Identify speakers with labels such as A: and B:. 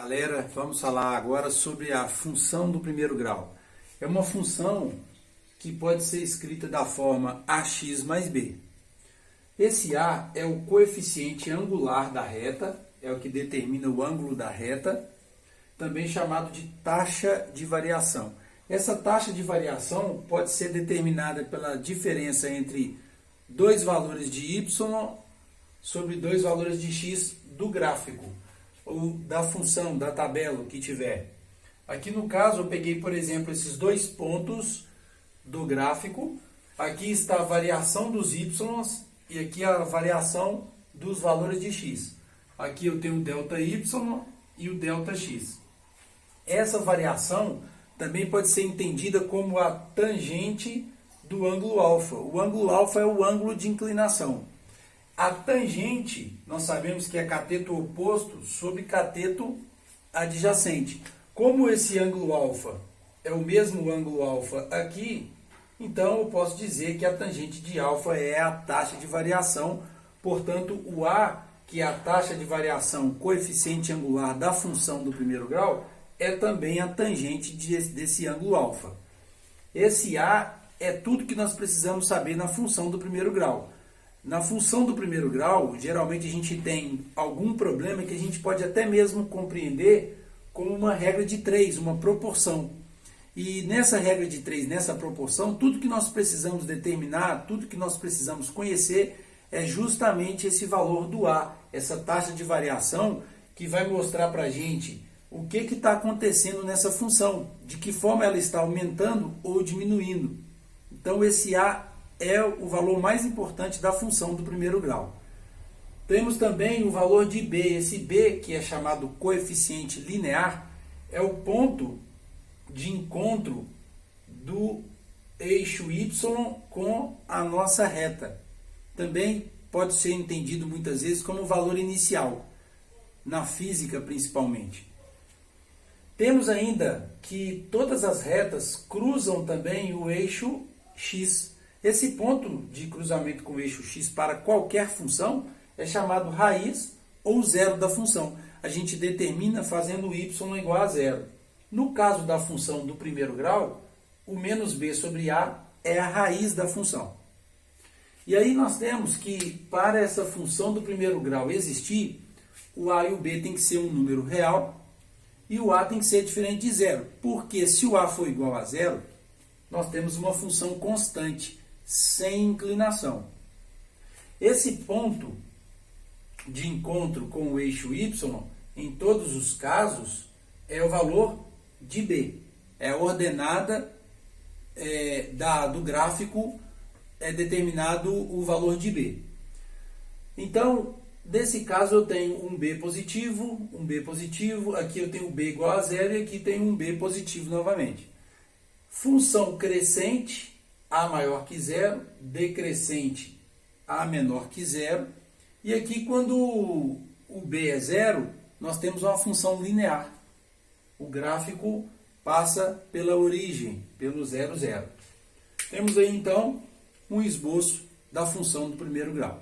A: Galera, vamos falar agora sobre a função do primeiro grau. É uma função que pode ser escrita da forma ax mais b. Esse a é o coeficiente angular da reta, é o que determina o ângulo da reta, também chamado de taxa de variação. Essa taxa de variação pode ser determinada pela diferença entre dois valores de y sobre dois valores de x do gráfico, ou da função, da tabela, o que tiver. Aqui no caso eu peguei, por exemplo, esses dois pontos do gráfico. Aqui está a variação dos y e aqui a variação dos valores de x. Aqui eu tenho o delta y e o delta x. Essa variação também pode ser entendida como a tangente do ângulo alfa. O ângulo alfa é o ângulo de inclinação. A tangente, nós sabemos que é cateto oposto sobre cateto adjacente. Como esse ângulo alfa é o mesmo ângulo alfa aqui, então eu posso dizer que a tangente de alfa é a taxa de variação. Portanto, o a, que é a taxa de variação coeficiente angular da função do primeiro grau, é também a tangente desse ângulo alfa. Esse a é tudo que nós precisamos saber na função do primeiro grau. Na função do primeiro grau, geralmente a gente tem algum problema que a gente pode até mesmo compreender como uma regra de 3, uma proporção. E nessa regra de 3, nessa proporção, tudo que nós precisamos determinar, tudo que nós precisamos conhecer é justamente esse valor do a, essa taxa de variação que vai mostrar para a gente o que está acontecendo nessa função, de que forma ela está aumentando ou diminuindo. Então esse a é o valor mais importante da função do primeiro grau. Temos também o valor de b. Esse b, que é chamado coeficiente linear, é o ponto de encontro do eixo y com a nossa reta. Também pode ser entendido muitas vezes como valor inicial, na física principalmente. Temos ainda que todas as retas cruzam também o eixo x. Esse ponto de cruzamento com o eixo x para qualquer função é chamado raiz ou zero da função. A gente determina fazendo y igual a zero. No caso da função do primeiro grau, o menos b sobre a é a raiz da função. E aí nós temos que, para essa função do primeiro grau existir, o a e o b tem que ser um número real e o a tem que ser diferente de zero. Porque se o a for igual a zero, nós temos uma função constante, sem inclinação. Esse ponto de encontro com o eixo y, em todos os casos, é o valor de b. É a ordenada do gráfico, é determinado o valor de b. Então, nesse caso eu tenho um b positivo, aqui eu tenho b igual a zero e aqui tenho um b positivo novamente. Função crescente, a maior que zero, decrescente, a menor que zero. E aqui, quando o b é zero, nós temos uma função linear. O gráfico passa pela origem, pelo 0, 0. Temos aí, então, um esboço da função do primeiro grau.